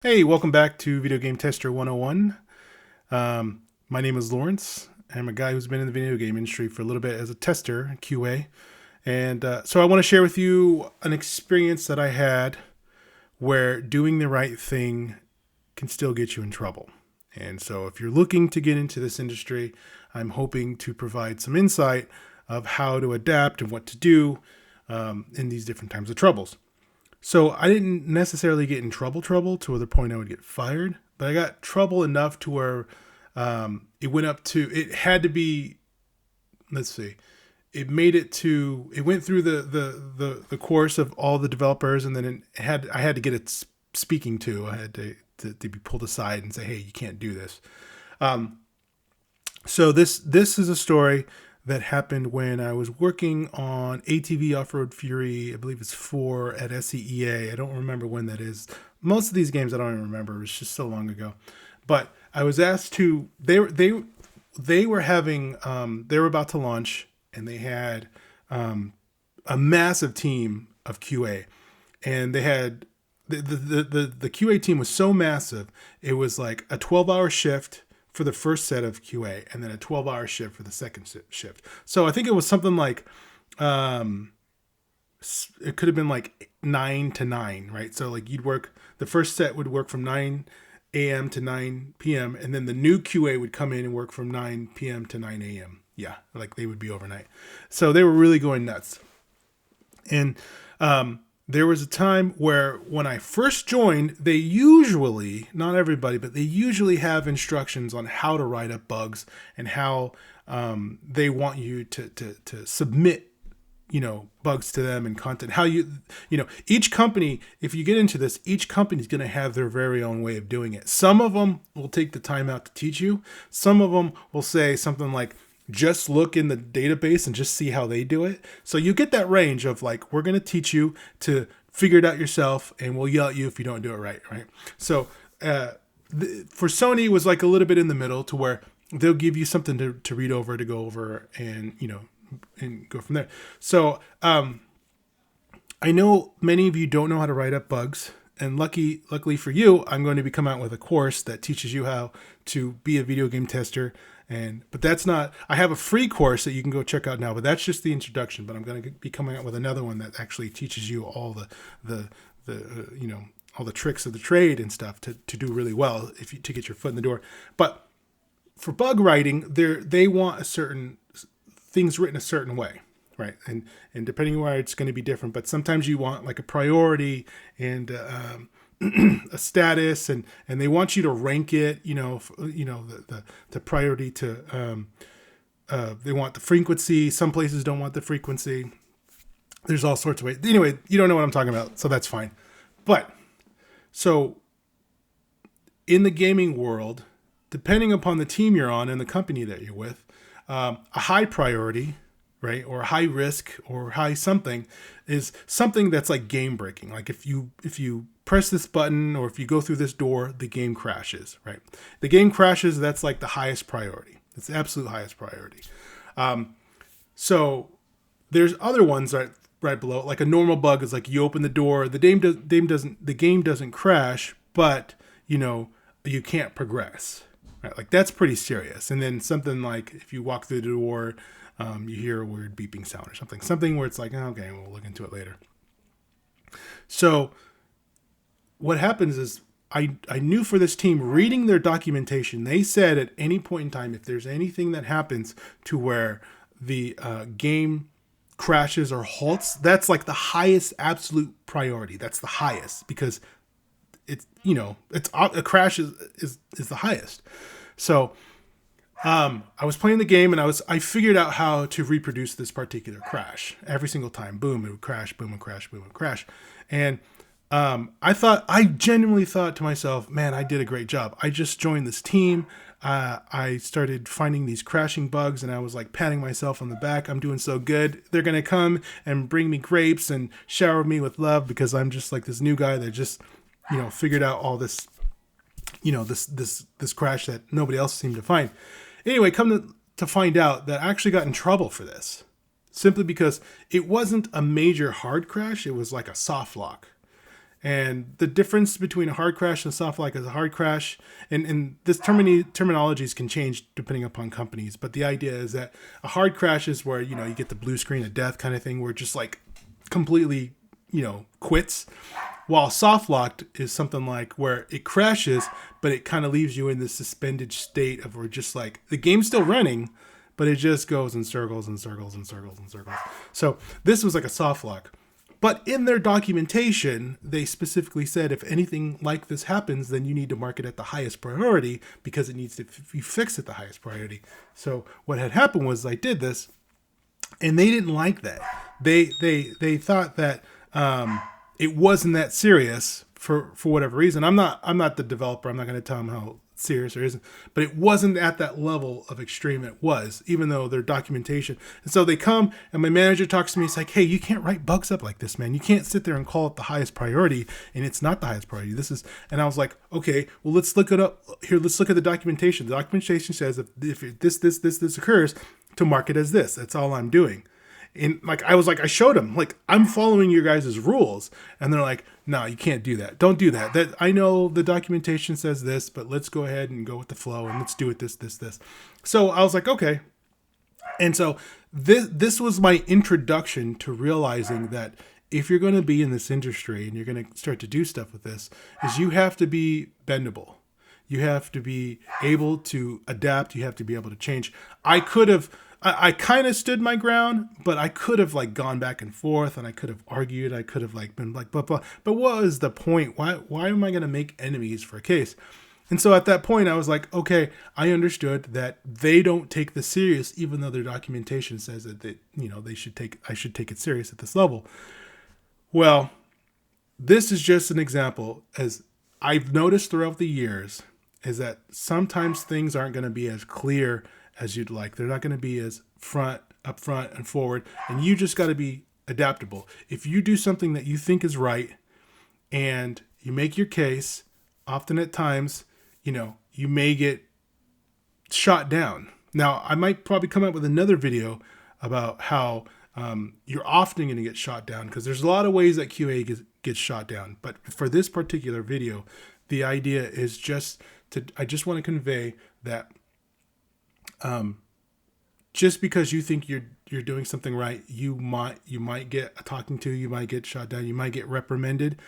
Hey, welcome back to Video Game Tester 101. My name is Lawrence. I'm a guy who's been in the video game industry for a little bit as a tester, QA. And so I want to share with you an experience that I had where doing the right thing can still get you in trouble. And so if you're looking to get into this industry, I'm hoping to provide some insight of how to adapt and what to do in these different times of troubles. So I didn't necessarily get in trouble to the point I would get fired, but I got trouble enough to where it went up to, it had to be, let's see, it went through the course of all the developers, and then I had to get it speaking to. I had to be pulled aside and say, hey, you can't do this. So this is a story that happened when I was working on ATV Off-Road Fury. I believe it's 4 at SCEA. I don't remember when that is. Most of these games I don't even remember. It's just so long ago. But I was asked to. They were having. They were about to launch, and they had a massive team of QA, and they had the QA team was so massive. It was like a 12-hour shift for the first set of QA, and then a 12-hour shift for the second shift. So I think it was something like, it could have been like 9 to 9, right? So like the first set would work from 9 a.m. to 9 p.m., and then the new QA would come in and work from 9 p.m. to 9 a.m. Yeah, like they would be overnight. So they were really going nuts. And there was a time where when I first joined, they usually, not everybody, but they usually have instructions on how to write up bugs and how they want you to submit, bugs to them and content. How each company, if you get into this, each company is going to have their very own way of doing it. Some of them will take the time out to teach you. Some of them will say something like, just look in the database and just see how they do it. So you get that range of like, we're going to teach you to figure it out yourself, and we'll yell at you if you don't do it right. So for Sony, it was like a little bit in the middle to where they'll give you something to read over, to go over, and and go from there. So I know many of you don't know how to write up bugs. And luckily for you, I'm going to be coming out with a course that teaches you how to be a video game tester. But that's not. I have a free course that you can go check out now, but that's just the introduction. But I'm going to be coming out with another one that actually teaches you all the all the tricks of the trade and stuff to do really well to get your foot in the door. But for bug writing, they want things written a certain way. Right. And depending on where it's going to be different, but sometimes you want like a priority and a status, and they want you to rank it, the priority to, they want the frequency. Some places don't want the frequency. There's all sorts of ways. Anyway, you don't know what I'm talking about, so that's fine. But so in the gaming world, depending upon the team you're on and the company that you're with, a high priority, right, or high risk or high something is something that's like game breaking. Like if you press this button or if you go through this door, the game crashes, right? The game crashes, that's like the highest priority. It's the absolute highest priority. So there's other ones right below, like a normal bug is like you open the door, the game doesn't crash, but you can't progress, right? Like that's pretty serious. And then something like if you walk through the door, you hear a weird beeping sound or something where it's like, okay, we'll look into it later. So what happens is I knew for this team, reading their documentation, they said at any point in time, if there's anything that happens to where the game crashes or halts, that's like the highest absolute priority. That's the highest because it's, a crash is the highest. So I was playing the game and I figured out how to reproduce this particular crash every single time. Boom, it would crash, boom, and crash, boom, and crash. And I genuinely thought to myself, man, I did a great job. I just joined this team. I started finding these crashing bugs and I was like patting myself on the back. I'm doing so good. They're going to come and bring me grapes and shower me with love because I'm just like this new guy that just, figured out all this, this crash that nobody else seemed to find. Anyway, come to find out that I actually got in trouble for this simply because it wasn't a major hard crash. It was like a soft lock. And the difference between a hard crash and a soft lock is a hard crash, and this terminologies can change depending upon companies, but the idea is that a hard crash is where, you get the blue screen of death kind of thing, where it just like completely, quits. While soft locked is something like where it crashes, but it kind of leaves you in this suspended state of where just like the game's still running, but it just goes in circles and circles and circles and circles. So this was like a soft lock. But in their documentation, they specifically said if anything like this happens, then you need to mark it at the highest priority because it needs to be fixed at the highest priority. So what had happened was I did this, and they didn't like that. They thought that it wasn't that serious for whatever reason. I'm not the developer. I'm not going to tell them how serious or isn't, but it wasn't at that level of extreme. It was, even though their documentation. And so they come and my manager talks to me. It's like, hey, you can't write bugs up like this, man. You can't sit there and call it the highest priority, and it's not the highest priority. This is, and I was like, okay, well, let's look it up here. Let's look at the documentation. The documentation says if this occurs, to mark it as this. That's all I'm doing. And like, I showed them, like, I'm following your guys' rules. And they're like, no, you can't do that. Don't do that. That I know the documentation says this, but let's go ahead and go with the flow and let's do it this. So I was like, okay. And so this was my introduction to realizing that if you're going to be in this industry and you're going to start to do stuff with this, is you have to be bendable. You have to be able to adapt. You have to be able to change. I kind of stood my ground, but I could have like gone back and forth, and I could have argued. I could have like been like, blah, blah. But what was the point? Why am I going to make enemies for a case? And so at that point, I was like, okay, I understood that they don't take this serious, even though their documentation says that I should take it serious at this level. Well, this is just an example, as I've noticed throughout the years, is that sometimes things aren't going to be as clear as you'd like. They're not going to be as up front and forward, and you just got to be adaptable. If you do something that you think is right and you make your case, often at times, you may get shot down. Now, I might probably come up with another video about how you're often going to get shot down, because there's a lot of ways that QA gets shot down. But for this particular video, the idea is I just want to convey that just because you think you're doing something right, you might get a talking to, you might get shot down, you might get reprimanded.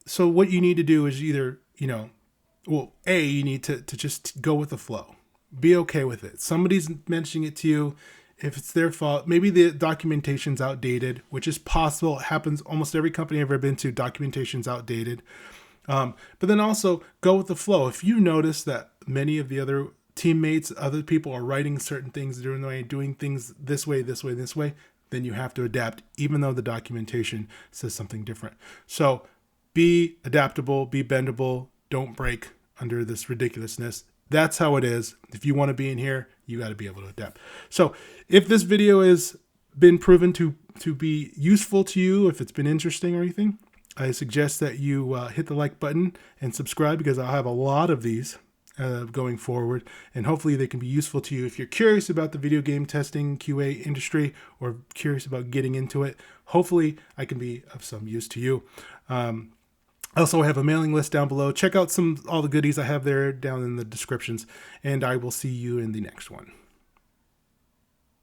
So what you need to do is either, you need to just go with the flow. Be okay with it. Somebody's mentioning it to you. If it's their fault, maybe the documentation's outdated, which is possible. It happens almost every company I've ever been to, documentation's outdated. But then also go with the flow. If you notice that many of the other teammates, other people are writing certain things, doing things this way, then you have to adapt, even though the documentation says something different. So be adaptable, be bendable, don't break under this ridiculousness. That's how it is. If you want to be in here, you got to be able to adapt. So if this video has been proven to be useful to you, if it's been interesting or anything, I suggest that you hit the like button and subscribe, because I'll have a lot of these going forward, and hopefully they can be useful to you. If you're curious about the video game testing QA industry, or curious about getting into it, hopefully I can be of some use to you. I also have a mailing list down below. Check out all the goodies I have there down in the descriptions, and I will see you in the next one.